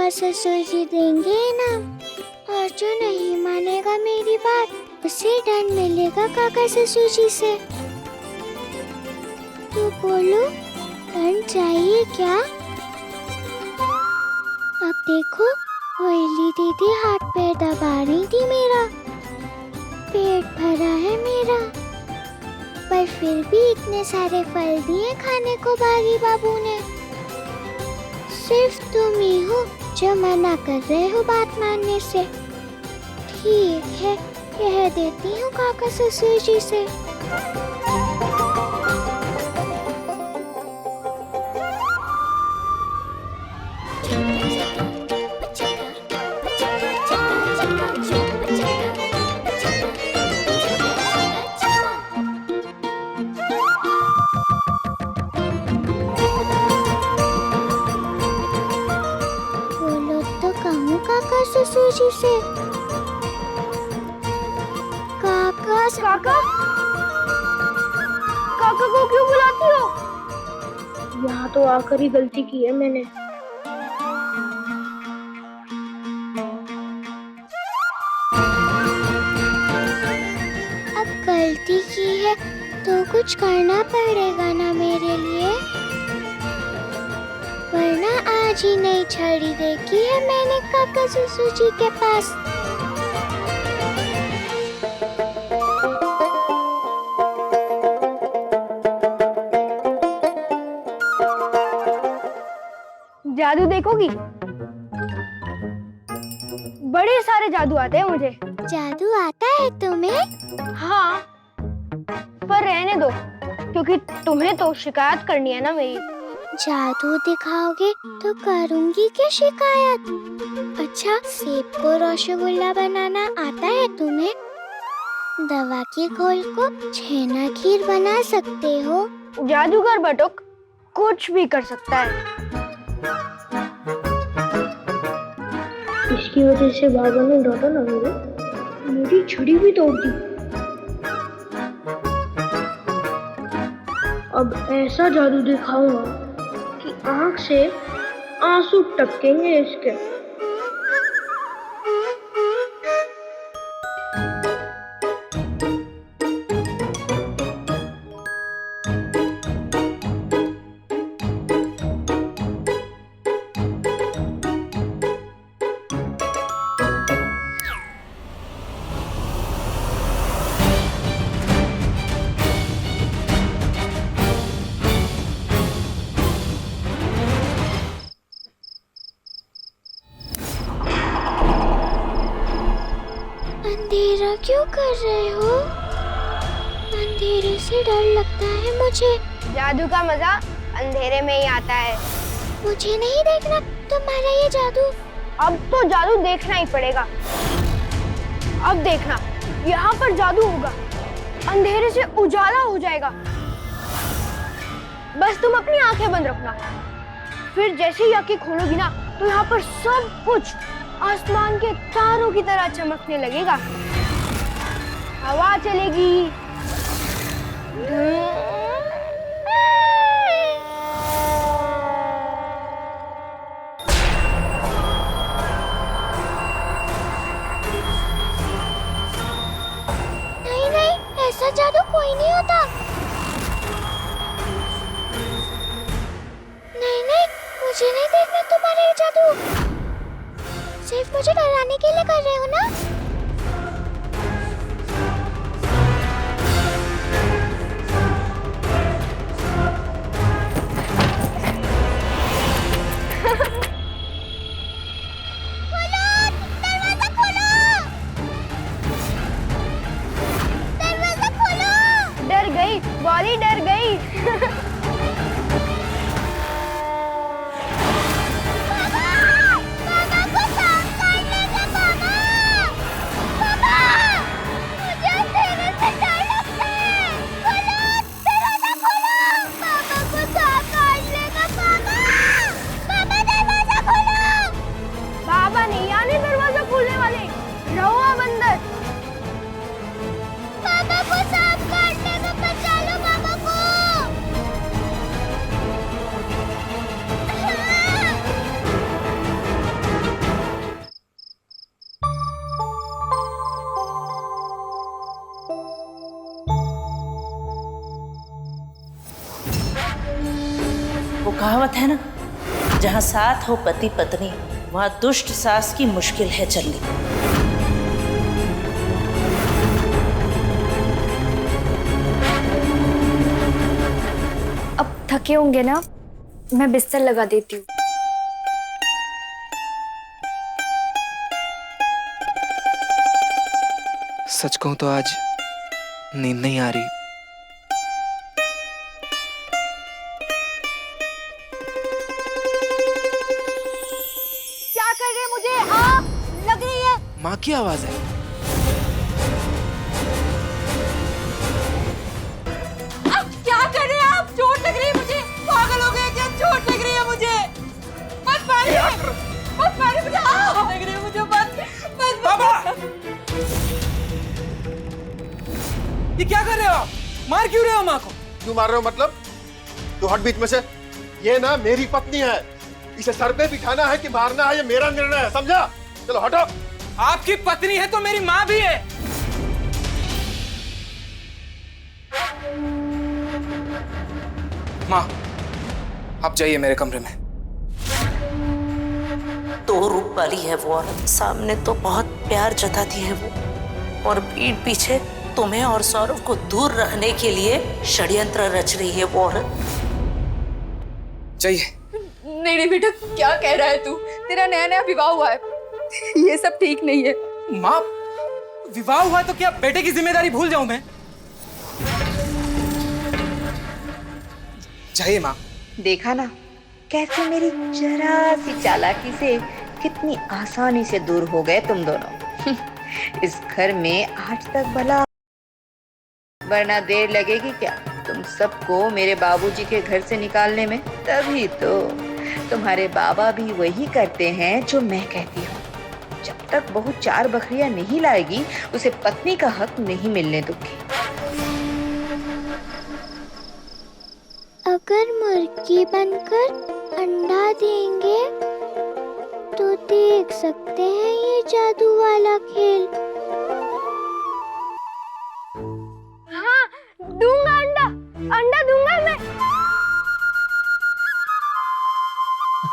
काका ससुर जी देंगे ना, और जो नहीं मानेगा मेरी बात उसे दंड मिलेगा काका ससुर जी से। तो बोलो, दंड चाहिए क्या? अब देखो, कोयली दीदी हाथ पैर दबा रही थी मेरा, पेट भरा है मेरा, पर फिर भी इतने सारे फल दिए खाने को बागी बाबू ने। सिर्फ तुम ही हो जो मना कर रहे हो बात मानने से। ठीक है, कह देती हूँ काका ससुर जी से। बोलो तो कहूँ काका ससुर जी से। काका काका काका को क्यों बुलाती हो? यहाँ तो आकर ही गलती की है मैंने। अब गलती की है तो कुछ करना पड़ेगा ना मेरे लिए, वरना आज ही नई छड़ी देखी है मैंने काका ससुर जी के पास। जादू देखोगी? बड़े सारे जादू आते हैं मुझे। जादू आता है तुम्हें? हाँ, पर रहने दो, क्योंकि तुम्हें तो शिकायत करनी है ना मेरी। जादू दिखाओगे तो करूंगी क्या शिकायत? अच्छा, सेब को रसगुल्ला बनाना आता है तुम्हें? दवा की घोल को छेना खीर बना सकते हो? जादूगर बटुक कुछ भी कर सकता है। इसकी वजह से बाबा ने डांटा ना मेरी छड़ी भी तोड़ दी। अब ऐसा जादू दिखाऊंगा कि आंख से आंसू टपकेंगे इसके। अंधेरा क्यों कर रहे हो? अंधेरे से डर लगता है मुझे। जादू का मजा अंधेरे में ही आता है। मुझे नहीं देखना तुम्हारा ये जादू। अब तो जादू देखना ही पड़ेगा। अब देखना, यहाँ पर जादू होगा, अंधेरे से उजाला हो जाएगा। बस तुम अपनी आंखें बंद रखना, फिर जैसे ही आंखें खोलोगी ना, तो यहाँ पर सब कुछ आसमान के तारों की तरह चमकने लगेगा। हवा चलेगी, नहीं नहीं, ऐसा जादू कोई नहीं होता। नहीं नहीं, मुझे नहीं देखना तुम्हारा ये जादू। सिर्फ मुझे डराने के लिए कर रहे हो ना? डर गई, बॉली डर गई। कहावत है ना, जहाँ साथ हो पति पत्नी वहाँ दुष्ट सास की मुश्किल है चलनी। अब थके होंगे ना, मैं बिस्तर लगा देती हूँ। सच कहूं तो आज नींद नहीं आ रही। क्या कर रहे हैं? मुझे आग लग रही है। माँ की आवाज है। क्या कर रहे हैं आप? चोट लग रही है मुझे। पागल हो गए क्या? चोट लग रही है मुझे। मत मारिए, मत मारिए मुझे। चोट लग रही है मुझे। मत बाबा, ये क्या कर रहे हो आप? मार क्यों रहे हो माँ को? क्यों मार रहे हो मतलब? तू हट बीच में से। ये ना मेरी पत्नी है, इसे सर पे बिठाना है कि मारना है ये मेरा निर्णय है, समझा? चलो हटो। आपकी पत्नी है तो मेरी माँ भी है। माँ, आप जाइए मेरे कमरे में। दो रूप वाली है वो औरत, सामने तो बहुत प्यार जताती है वो, और पीठ पीछे तुम्हें और सौरभ को दूर रखने के लिए षड्यंत्र रच रही है वो औरत। जाइए। नहीं बेटा, क्या कह रहा है तू? तेरा नया नया विवाह हुआ है, ये सब ठीक नहीं है। माँ, विवाह हुआ तो क्या बेटे की जिम्मेदारी भूल जाऊं मैं? जाइए माँ। देखा ना कैसे मेरी जरा सी चालाकी से कितनी आसानी से दूर हो गए तुम दोनों। इस घर में आज तक भला, वरना देर लगेगी क्या तुम सबको मेरे बाबूजी के घर से निकालने में? तभी तो तुम्हारे बाबा भी वही करते हैं जो मैं कहती हूँ। जब तक बहू 4 बकरियां नहीं लाएगी उसे पत्नी का हक नहीं मिलने दूंगी। अगर मुर्गी बनकर अंडा देंगे तो देख सकते हैं ये जादू वाला खेल। हाँ, दूंगा अंडा, अंडा दूंगा मैं।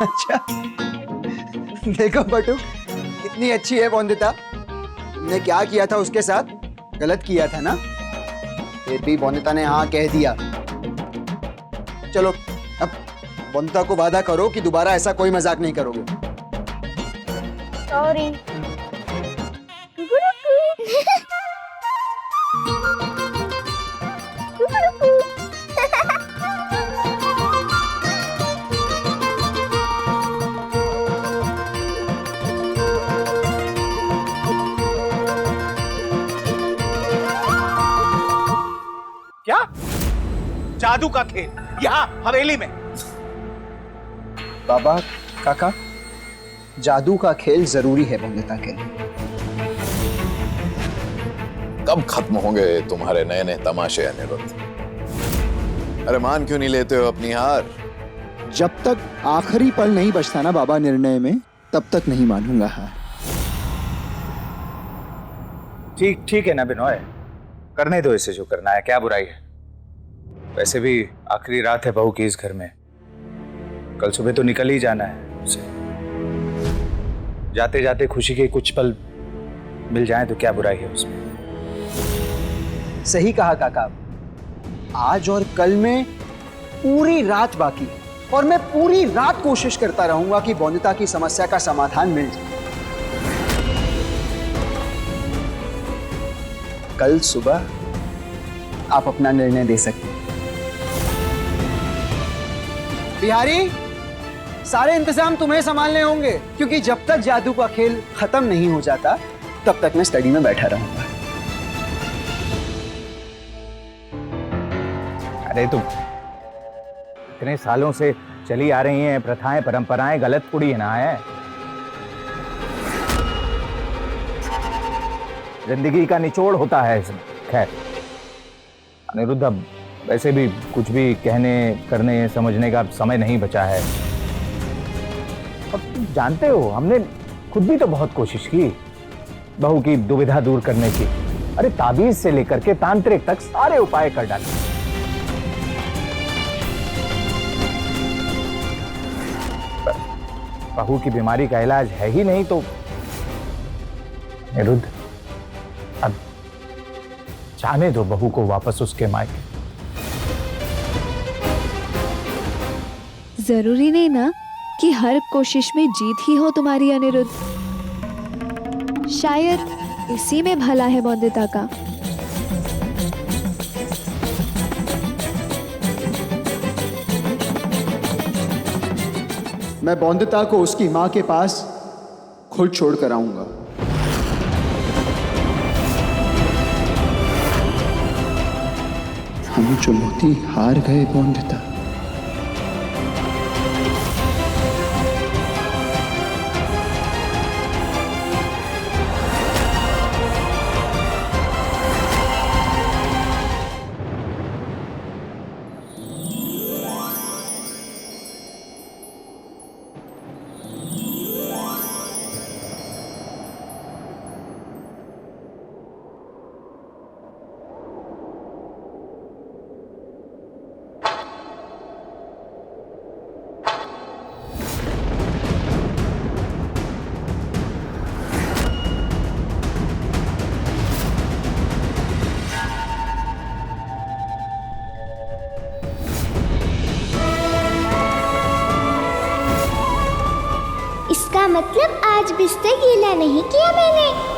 अच्छा, देखो बटू, कितनी अच्छी है वंदिता। तुमने क्या किया था उसके साथ? गलत किया था ना? फिर भी वंदिता ने हाँ कह दिया। चलो अब वंदिता को वादा करो कि दोबारा ऐसा कोई मजाक नहीं करोगे। सॉरी। क्या जादू का खेल यहाँ हवेली में? बाबा, काका, जादू का खेल जरूरी है वंदिता के लिए। कब खत्म होंगे तुम्हारे नए नए तमाशे अनिरुद्ध? अरे मान क्यों नहीं लेते हो अपनी हार? जब तक आखिरी पल नहीं बचता ना बाबा निर्णय में, तब तक नहीं मानूंगा हार। ठीक है ना बिनोय, करने दो इसे जो करना है, क्या बुराई है? वैसे भी आखिरी रात है बहू की इस घर में, कल सुबह तो निकल ही जाना है उसे। जाते जाते खुशी के कुछ पल मिल जाएं तो क्या बुराई है उसमें? सही कहा काका। आज और कल में पूरी रात बाकी है और मैं पूरी रात कोशिश करता रहूंगा कि वंदिता की समस्या का समाधान मिल जाए। कल सुबह आप अपना निर्णय दे सकते हैं। बिहारी, सारे इंतजाम तुम्हें संभालने होंगे, क्योंकि जब तक जादू का खेल खत्म नहीं हो जाता तब तक मैं स्टडी में बैठा रहूंगा। अरे तुम इतने सालों से चली आ रही हैं प्रथाएं परंपराएं गलत थोड़ी है ना है। जिंदगी का निचोड़ होता है इसमें। खैर अनिरुद्ध, अब वैसे भी कुछ भी कहने करने समझने का समय नहीं बचा है। अब तुम जानते हो हमने खुद भी तो बहुत कोशिश की बहू की दुविधा दूर करने की। अरे ताबीज से लेकर के तांत्रिक तक सारे उपाय कर डाले। बहू की बीमारी का इलाज है ही नहीं तो निरुद्ध, अब जाने दो बहू को वापस उसके मायके। जरूरी नहीं ना कि हर कोशिश में जीत ही हो तुम्हारी अनिरुद्ध। शायद इसी में भला है बौंदिता का। मैं बौंदिता को उसकी माँ के पास खुद छोड़ कर आऊंगा। हम चुनौती हार गए बौंदिता। इसका मतलब आज बिस्तर गीला नहीं किया मैंने।